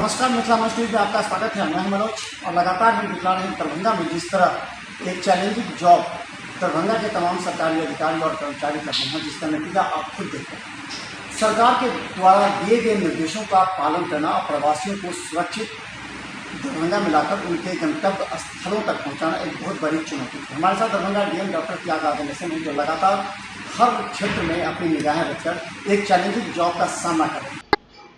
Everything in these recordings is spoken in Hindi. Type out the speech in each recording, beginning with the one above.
नमस्कार, मिथिला मंच न्यूज में आपका स्वागत है। मैं मनोज और लगातार हम दिखा रहे हैं दरभंगा में जिस तरह एक चैलेंजिंग जॉब दरभंगा के तमाम सरकारी अधिकारी और कर्मचारी कर रहे हैं, जिसका नतीजा आप खुद देखते हैं। सरकार के द्वारा दिए गए निर्देशों का पालन करना और प्रवासियों को सुरक्षित दरभंगा में लाकर उनके गंतव्य स्थलों तक पहुँचाना एक बहुत बड़ी चुनौती है। हमारे साथ दरभंगा डीएम डॉक्टर त्यागराजन हैं, जो लगातार हर क्षेत्र में अपनी निगाहें रखकर एक चैलेंजिंग जॉब का सामना कर रहे हैं।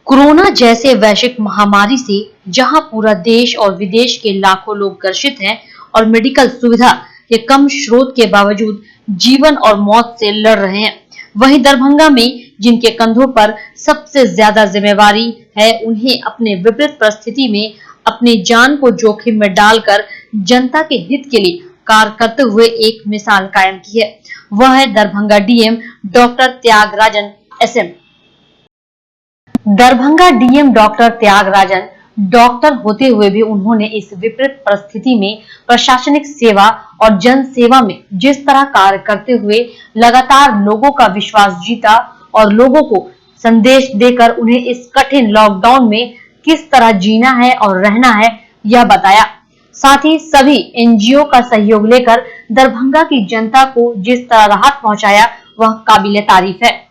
कोरोना जैसे वैश्विक महामारी से जहां पूरा देश और विदेश के लाखों लोग ग्रसित हैं और मेडिकल सुविधा के कम स्रोत के बावजूद जीवन और मौत से लड़ रहे हैं, वहीं दरभंगा में जिनके कंधों पर सबसे ज्यादा जिम्मेवारी है, उन्हें अपने विपरीत परिस्थिति में अपनी जान को जोखिम में डालकर जनता के हित के लिए कार्य करते हुए एक मिसाल कायम की है। वह है Darbhanga DM doctor Thyagarajan SM. Darbhanga DM doctor Thyagarajan doctor होते हुए भी उन्होंने इस विपरीत परिस्थिति में प्रशासनिक सेवा और जन सेवा में जिस तरह कार्य करते हुए लगातार लोगों का विश्वास जीता और लोगों को संदेश देकर उन्हें इस कठिन लॉकडाउन में किस तरह जीना है और रहना है, यह बताया। साथ ही सभी एनजीओ का सहयोग लेकर दरभंगा की जनता को जिस तरह राहत पहुंचाया, वह काबिले तारीफ है।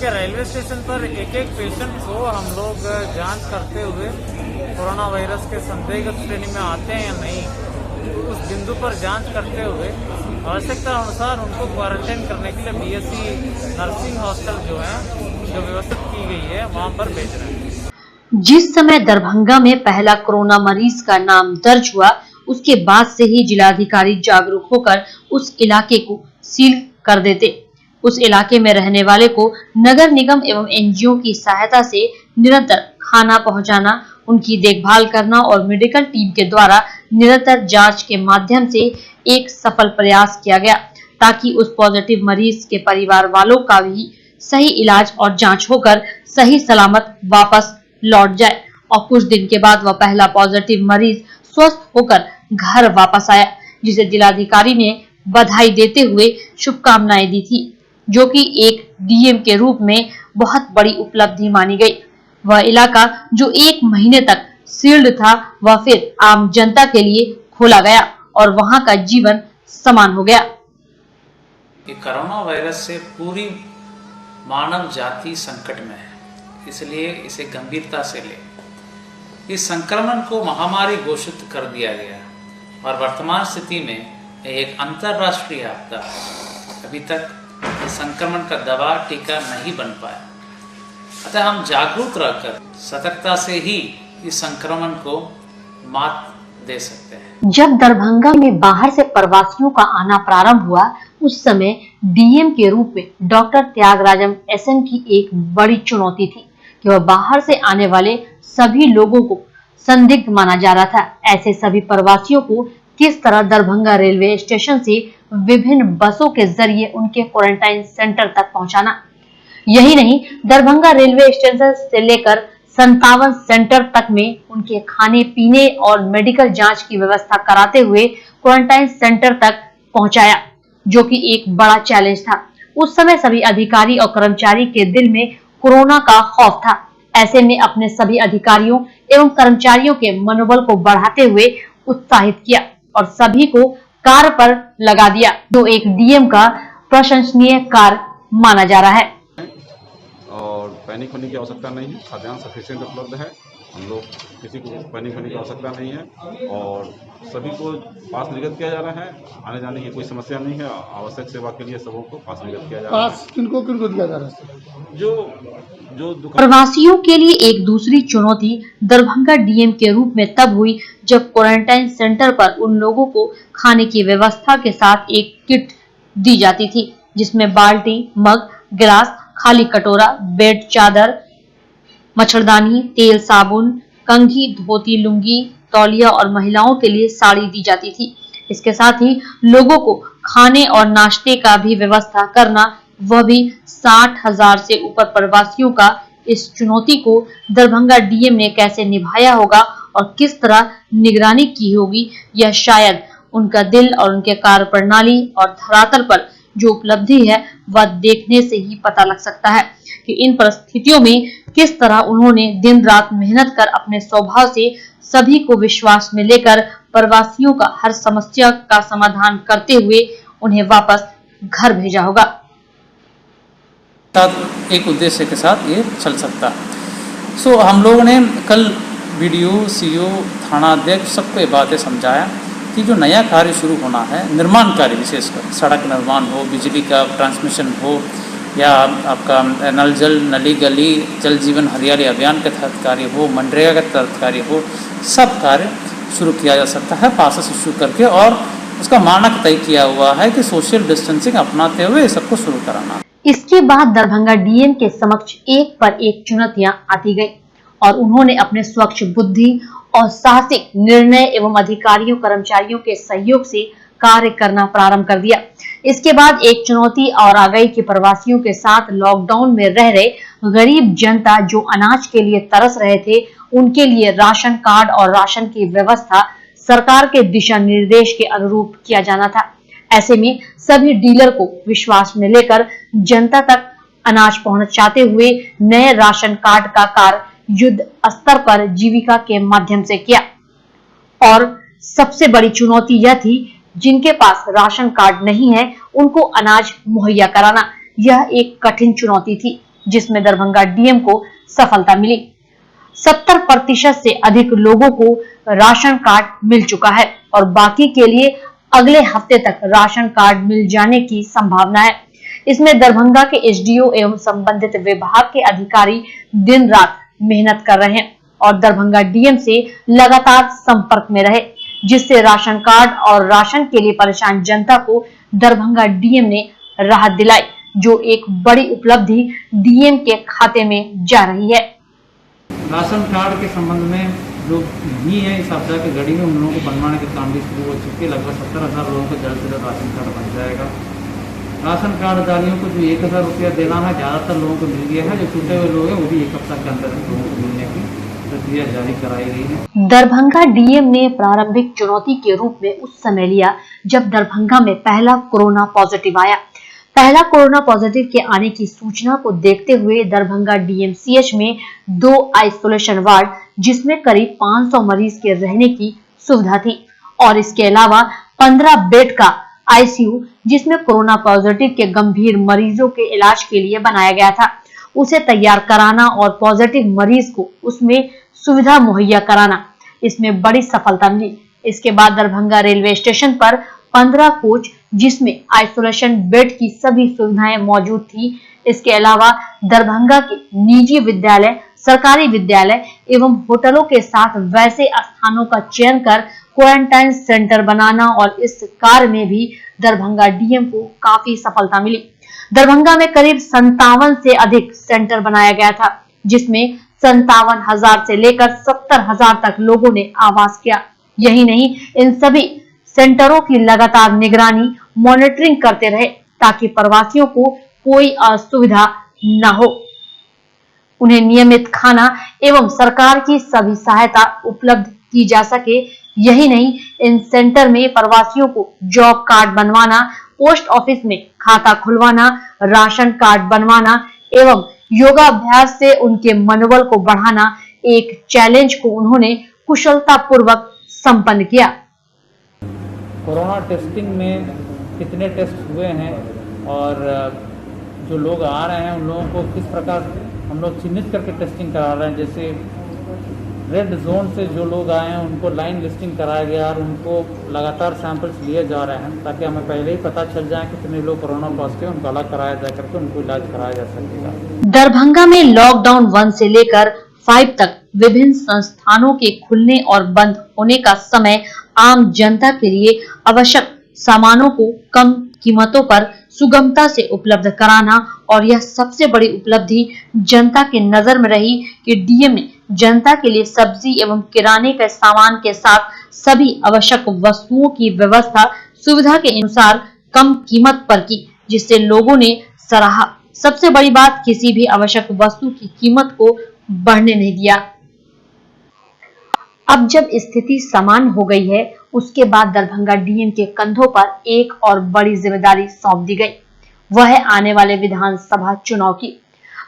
रेलवे स्टेशन पर एक एक पेशेंट को हम लोग जांच करते हुए कोरोना वायरस के संदिग्ध श्रेणी में आते हैं या नहीं, उस बिंदु पर जांच करते हुए आवश्यकता अनुसार उनको क्वारंटाइन करने के लिए बीएससी नर्सिंग हॉस्टल जो है, जो व्यवस्थित की गई है, वहां पर भेज रहे हैं। जिस समय दरभंगा में पहला कोरोना मरीज का नाम दर्ज हुआ, उसके बाद से ही जिलाधिकारी जागरूक होकर उस इलाके को सील कर देते। उस इलाके में रहने वाले को नगर निगम एवं एनजीओ की सहायता से निरंतर खाना पहुंचाना, उनकी देखभाल करना और मेडिकल टीम के द्वारा निरंतर जांच के माध्यम से एक सफल प्रयास किया गया, ताकि उस पॉजिटिव मरीज के परिवार वालों का भी सही इलाज और जांच होकर सही सलामत वापस लौट जाए। और कुछ दिन के बाद वह पहला पॉजिटिव मरीज स्वस्थ होकर घर वापस आया, जिसे जिलाधिकारी ने बधाई देते हुए शुभकामनाएं दी थी, जो कि एक डीएम के रूप में बहुत बड़ी उपलब्धि मानी गई। वह इलाका जो 1 महीने तक सील्ड था, वह फिर आम जनता के लिए खोला गया और वहां का जीवन समान हो गया। कोरोना वायरस से पूरी मानव जाति संकट में है, इसलिए इसे गंभीरता से ले। इस संक्रमण को महामारी घोषित कर दिया गया और वर्तमान स्थिति में एक अंतर्राष्ट्रीय आपदा है। अभी तक संक्रमण का दवा टीका नहीं बन पाया, अतः हम जागरूक रहकर सतर्कता से ही इस संक्रमण को मात दे सकते हैं। जब दरभंगा में बाहर से प्रवासियों का आना प्रारंभ हुआ, उस समय डीएम के रूप में डॉक्टर त्यागराजन एसएम की एक बड़ी चुनौती थी कि वह बाहर से आने वाले सभी लोगों को संदिग्ध माना जा रहा था। ऐसे सभी प्रवासियों को किस तरह दरभंगा रेलवे स्टेशन से विभिन्न बसों के जरिए उनके क्वारंटाइन सेंटर तक पहुंचाना। यही नहीं, दरभंगा रेलवे स्टेशन से लेकर 57 सेंटर तक में उनके खाने पीने और मेडिकल जांच की व्यवस्था कराते हुए क्वारंटाइन सेंटर तक पहुंचाया, जो कि एक बड़ा चैलेंज था। उस समय सभी अधिकारी और कर्मचारी के दिल में कोरोना का खौफ था। ऐसे में अपने सभी अधिकारियों एवं कर्मचारियों के मनोबल को बढ़ाते हुए उत्साहित किया और सभी को कार्य पर लगा दिया, जो एक डीएम का प्रशंसनीय कार्य माना जा रहा है। और पैनिक होने की आवश्यकता नहीं है, खाद्यान्न सफिशिएंट उपलब्ध है, हम लोग किसी को पैनिक होने की आवश्यकता नहीं है और सभी को पास निर्गत किया जा रहा है। आने जाने की कोई समस्या नहीं है, आवश्यक सेवा के लिए सबों को पास निर्गत किया जा रहा है। पास किनको दिया जा रहा है? जो प्रवासियों के लिए एक दूसरी चुनौती दरभंगा डीएम के रूप में तब हुई जब क्वारंटाइन सेंटर पर उन लोगों को खाने की व्यवस्था के साथ एक किट दी जाती थी, जिसमें बाल्टी, मग, गिलास, खाली कटोरा, बेड चादर, मच्छरदानी, तेल, साबुन, कंघी, धोती, लुंगी, तौलिया और महिलाओं के लिए साड़ी दी जाती थी। इसके साथ ही लोगों को खाने और नाश्ते का भी व्यवस्था करना, वह भी 60,000 से ऊपर प्रवासियों का। इस चुनौती को दरभंगा डीएम ने कैसे निभाया होगा और किस तरह निगरानी की होगी, यह शायद उनका दिल और उनके कार्य प्रणाली और धरातल पर जो उपलब्धि है, वह देखने से ही पता लग सकता है। कि इन परिस्थितियों में किस तरह उन्होंने दिन रात मेहनत कर अपने स्वभाव से सभी को विश्वास में लेकर प्रवासियों का हर समस्या का समाधान करते हुए उन्हें वापस घर भेजा होगा। एक उद्देश्य के साथ ये चल सकता है। हम लोगों ने कल वीडियो सीओ थाना अध्यक्ष सबको ये बातें समझाया कि जो नया कार्य शुरू होना है, निर्माण कार्य विशेषकर सड़क निर्माण हो, बिजली का ट्रांसमिशन हो, या आपका नल जल नली गली जल जीवन हरियाली अभियान के तहत कार्य हो, मनरेगा के तहत कार्य हो, सब कार्य शुरू किया जा सकता है पासेस इशू करके। और उसका मानक तय किया हुआ है कि सोशल डिस्टेंसिंग अपनाते हुए सबको शुरू कराना। इसके बाद दरभंगा डीएम के समक्ष एक पर एक चुनौतियां आती गई और उन्होंने अपने स्वच्छ बुद्धि और साहसिक निर्णय एवं अधिकारियों कर्मचारियों के सहयोग से कार्य करना प्रारंभ कर दिया। इसके बाद एक चुनौती और आ गई कि प्रवासियों के साथ लॉकडाउन में रह रहे गरीब जनता जो अनाज के लिए तरस रहे थे, उनके लिए राशन कार्ड और राशन की व्यवस्था सरकार के दिशा निर्देश के अनुरूप किया जाना था। ऐसे में सभी डीलर को विश्वास में लेकर जनता तक अनाज पहुंचाते हुए नए राशन कार्ड का कार्य युद्ध स्तर पर जीविका के माध्यम से किया। और सबसे बड़ी चुनौती यह थी, जिनके पास राशन कार्ड नहीं है उनको अनाज मुहैया कराना। यह एक कठिन चुनौती थी जिसमें दरभंगा डीएम को सफलता मिली। 70% से अधिक लोगों को राशन कार्ड मिल चुका है और बाकी के लिए अगले हफ्ते तक राशन कार्ड मिल जाने की संभावना है। इसमें दरभंगा के एसडीओ एवं संबंधित विभाग के अधिकारी दिन रात मेहनत कर रहे हैं और दरभंगा डीएम से लगातार संपर्क में रहे, जिससे राशन कार्ड और राशन के लिए परेशान जनता को दरभंगा डीएम ने राहत दिलाई, जो एक बड़ी उपलब्धि डीएम के खाते में जा रही है। राशन कार्ड के संबंध में जो नहीं है इस आपदा की घड़ी में उन लोगों को बनवाने के काम भी शुरू हो चुके हैं। लगभग 70,000 लोगों को जल्द से जल्द राशन कार्ड बन जाएगा। राशन कार्डधारियों को जो 1,000 रुपया देना है ज़्यादातर लोगों को मिल गया है। जो छूटे हुए लोग हैं वो भी एक हफ्ता के अंदर लोगों को मिलने की प्रक्रिया जारी कराई गई है। दरभंगा डीएम ने प्रारंभिक चुनौती के रूप में उस समय लिया जब दरभंगा में पहला कोरोना पॉजिटिव आया। पहला कोरोना पॉजिटिव के आने की सूचना को देखते हुए दरभंगा डीएमसीएच में 2 आइसोलेशन वार्ड जिसमें करीब 500 मरीज के रहने की सुविधा थी और इसके अलावा 15 बेड का आईसीयू जिसमें कोरोना पॉजिटिव के गंभीर मरीजों के इलाज के लिए बनाया गया था, उसे तैयार कराना और पॉजिटिव मरीज को उसमें सुविधा मुहैया कराना, इसमें बड़ी सफलता मिली। इसके बाद दरभंगा रेलवे स्टेशन पर 15 कोच जिसमें आइसोलेशन बेड की सभी सुविधाएं मौजूद थी। इसके अलावा दरभंगा के निजी विद्यालय, सरकारी विद्यालय एवं होटलों के साथ वैसे स्थानों का चयन कर क्वारंटाइन सेंटर बनाना और इस कार्य में भी दरभंगा डीएम को काफी सफलता मिली। दरभंगा में करीब 57 से अधिक सेंटर बनाया गया था, जिसमें 57,000 से लेकर 70,000 तक लोगों ने आवास किया। यही नहीं, इन सभी सेंटरों की लगातार निगरानी, मॉनिटरिंग करते रहे ताकि प्रवासियों को कोई असुविधा न हो, उन्हें नियमित खाना एवं सरकार की सभी सहायता उपलब्ध की जा सके। यही नहीं, इन सेंटर में प्रवासियों को जॉब कार्ड बनवाना, पोस्ट ऑफिस में खाता खुलवाना, राशन कार्ड बनवाना एवं योगाभ्यास से उनके मनोबल को बढ़ाना, एक चैलेंज को उन्होंने कुशलता पूर्वक संपन्न किया। कोरोना टेस्टिंग में कितने टेस्ट हुए हैं और जो लोग आ रहे हैं उन लोगों को किस प्रकार हम लोग चिन्हित करके टेस्टिंग करा रहे हैं। जैसे रेड जोन से जो लोग आए हैं उनको लाइन लिस्टिंग कराया गया और उनको लगातार सैंपल्स लिए जा रहे हैं ताकि हमें पहले ही पता चल जाए कितने लोग कोरोना पॉजिटिव, उनको अलग कराया जा करके उनको इलाज कराया जा सकेगा। दरभंगा में लॉकडाउन 1 से लेकर 5 तक विभिन्न संस्थानों के खुलने और बंद होने का समय आम जनता के लिए आवश्यक सामानों को कम कीमतों पर सुगमता से उपलब्ध कराना और यह सबसे बड़ी उपलब्धि जनता के नजर में रही कि डीएम ने जनता के लिए सब्जी एवं किराने के सामान के साथ सभी आवश्यक वस्तुओं की व्यवस्था सुविधा के अनुसार कम कीमत पर की, जिससे लोगों ने सराहा। सबसे बड़ी बात, किसी भी आवश्यक वस्तु की कीमत को बढ़ने नहीं दिया। अब जब स्थिति समान हो गई है, उसके बाद दरभंगा डीएम के कंधों पर एक और बड़ी जिम्मेदारी सौंप दी गई, वह है आने वाले विधानसभा चुनाव की।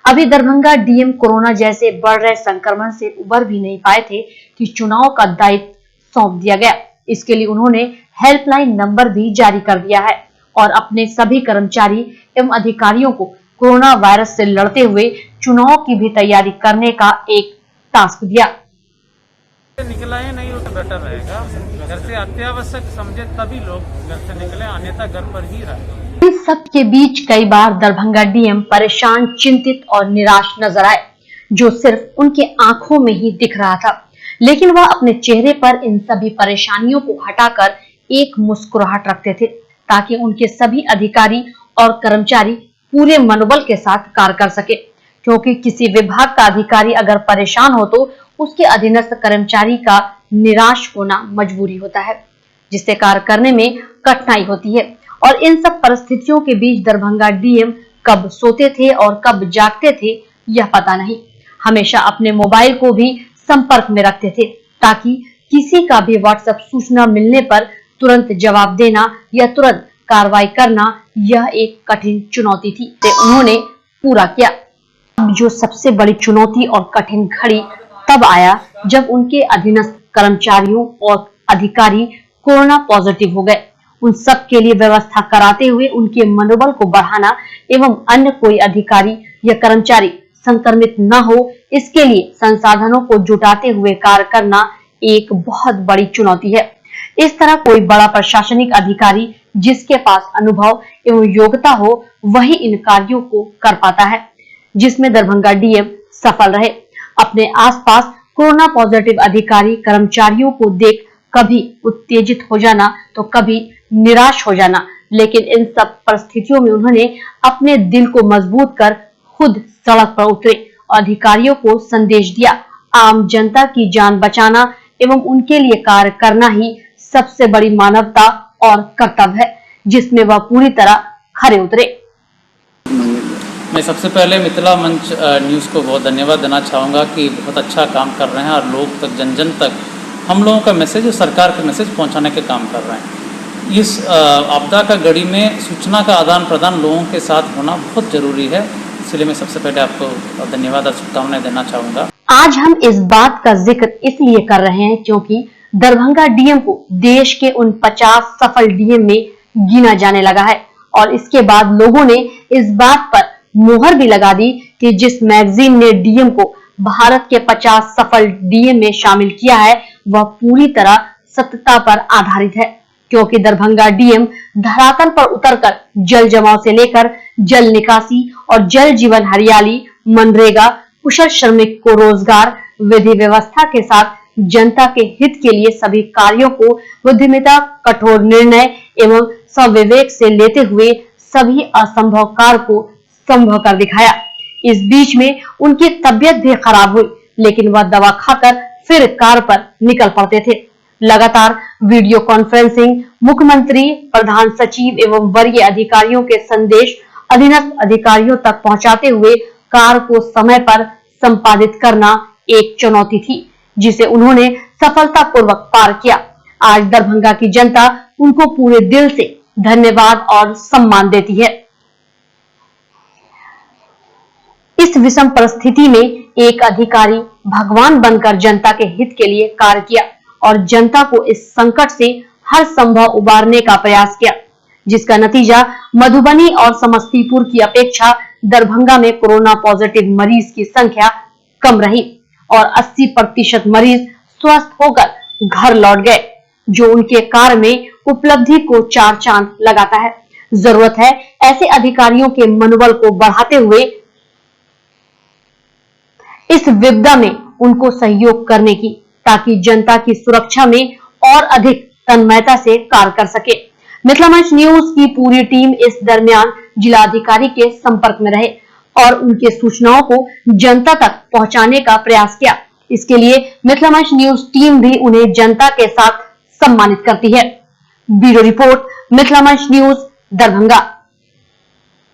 अभी दरभंगा डीएम कोरोना जैसे बढ़ रहे संक्रमण से उबर भी नहीं पाए थे कि चुनाव का दायित्व सौंप दिया गया। इसके लिए उन्होंने हेल्पलाइन नंबर भी जारी कर दिया है और अपने सभी कर्मचारी एवं अधिकारियों को कोरोना वायरस से लड़ते हुए चुनाव की भी तैयारी करने का एक टास्क दिया। निकला है नहीं तो बेटर रहेगा, घर से अत्यावश्यक समझे तभी लोग घर से निकले, अन्यथा घर पर ही रहे। इस सब के बीच कई बार दरभंगा डीएम परेशान, चिंतित और निराश नजर आए, जो सिर्फ उनके आंखों में ही दिख रहा था। लेकिन वह अपने चेहरे पर इन सभी परेशानियों को हटाकर एक मुस्कुराहट रखते थे, ताकि उनके सभी अधिकारी और कर्मचारी पूरे मनोबल के साथ कार्य कर सके। क्योंकि किसी विभाग का अधिकारी अगर परेशान हो तो उसके अधीनस्थ कर्मचारी का निराश होना मजबूरी होता है, जिससे कार्य करने में कठिनाई होती है। और इन सब परिस्थितियों के बीच दरभंगा डीएम कब सोते थे और कब जागते थे यह पता नहीं। हमेशा अपने मोबाइल को भी संपर्क में रखते थे, ताकि किसी का भी व्हाट्सएप सूचना मिलने पर तुरंत जवाब देना या तुरंत कार्रवाई करना यह एक कठिन चुनौती थी, जिसे उन्होंने पूरा किया। अब जो सबसे बड़ी चुनौती और कठिन घड़ी तब आया जब उनके अधीनस्थ कर्मचारियों और अधिकारी कोरोना पॉजिटिव हो गए। उन सब के लिए व्यवस्था कराते हुए उनके मनोबल को बढ़ाना एवं अन्य कोई अधिकारी या कर्मचारी संक्रमित न हो, इसके लिए संसाधनों को जुटाते हुए कार्य करना एक बहुत बड़ी चुनौती है। इस तरह कोई बड़ा प्रशासनिक अधिकारी जिसके पास अनुभव एवं योग्यता हो, वही इन कार्यों को कर पाता है, जिसमें दरभंगा डीएम सफल रहे। अपने आसपास कोरोना पॉजिटिव अधिकारी कर्मचारियों को देख कभी उत्तेजित हो जाना तो कभी निराश हो जाना, लेकिन इन सब परिस्थितियों में उन्होंने अपने दिल को मजबूत कर खुद सड़क पर उतरे, अधिकारियों को संदेश दिया। आम जनता की जान बचाना एवं उनके लिए कार्य करना ही सबसे बड़ी मानवता और कर्तव्य है, जिसमें वह पूरी तरह खरे उतरे। मैं सबसे पहले मिथिला मंच न्यूज़ को बहुत धन्यवाद देना चाहूँगा कि बहुत अच्छा काम कर रहे हैं और लोग तक, जन जन तक हम लोगों का मैसेज और सरकार का मैसेज पहुँचाने के काम कर रहे हैं। इस आपदा का घड़ी में सूचना का आदान प्रदान लोगों के साथ होना बहुत जरूरी है, इसलिए मैं सबसे पहले आपको धन्यवाद और शुभकामनाएं देना चाहूँगा। आज हम इस बात का जिक्र इसलिए कर रहे हैं क्योंकि दरभंगा डीएम को देश के उन 50 सफल डीएम में गिना जाने लगा है और इसके बाद लोगों ने इस बात पर मोहर भी लगा दी कि जिस मैगजीन ने डीएम को भारत के 50 सफल डीएम में शामिल किया है वह पूरी तरह सत्यता पर आधारित है, क्योंकि दरभंगा डीएम धरातल पर उतरकर जल जमाव से लेकर जल निकासी और जल जीवन हरियाली, मनरेगा, कुशल श्रमिक को रोजगार, विधि व्यवस्था के साथ जनता के हित के लिए सभी कार्यों को बुद्धिमत्ता, कठोर निर्णय एवं सविवेक से लेते हुए सभी असंभव कार्य को संभव कर दिखाया। इस बीच में उनकी तबीयत भी खराब हुई, लेकिन वह दवा खाकर फिर कार्य पर निकल पड़ते थे। लगातार वीडियो कॉन्फ्रेंसिंग, मुख्यमंत्री, प्रधान सचिव एवं वरीय अधिकारियों के संदेश अधीनस्थ अधिकारियों तक पहुंचाते हुए कार्य को समय पर संपादित करना एक चुनौती थी, जिसे उन्होंने सफलतापूर्वक पार किया। आज दरभंगा की जनता उनको पूरे दिल से धन्यवाद और सम्मान देती है। इस विषम परिस्थिति में एक अधिकारी भगवान बनकर जनता के हित के लिए कार्य किया और जनता को इस संकट से हर संभव उबारने का प्रयास किया, जिसका नतीजा मधुबनी और समस्तीपुर की अपेक्षा दरभंगा में कोरोना पॉजिटिव मरीज की संख्या कम रही और 80% मरीज स्वस्थ होकर घर लौट गए, जो उनके कार्य में उपलब्धि को 4 चांद लगाता है। जरूरत है ऐसे अधिकारियों के मनोबल को बढ़ाते हुए इस विपदा में उनको सहयोग करने की, ताकि जनता की सुरक्षा में और अधिक तन्मयता से कार्य कर सके। मिथिला मंच न्यूज की पूरी टीम इस दरमियान जिलाधिकारी के संपर्क में रहे और उनके सूचनाओं को जनता तक पहुंचाने का प्रयास किया। इसके लिए मिथिला मंच न्यूज टीम भी उन्हें जनता के साथ सम्मानित करती है। ब्यूरो रिपोर्ट, मिथिला मंच न्यूज, दरभंगा।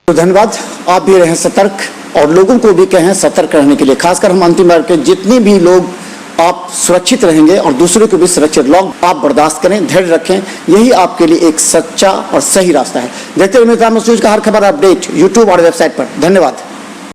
तो धन्यवाद। आप भी रहें सतर्क और लोगों को भी कहें सतर्क रहने के लिए। खासकर हम अंतिम वर्ग के जितने भी लोग, आप सुरक्षित रहेंगे और दूसरों को भी सुरक्षित। लॉक आप बर्दाश्त करें, धैर्य रखें, यही आपके लिए एक सच्चा और सही रास्ता है। देखते रहिए मिथिला मंच न्यूज का हर खबर अपडेट यूट्यूब और वेबसाइट पर। धन्यवाद।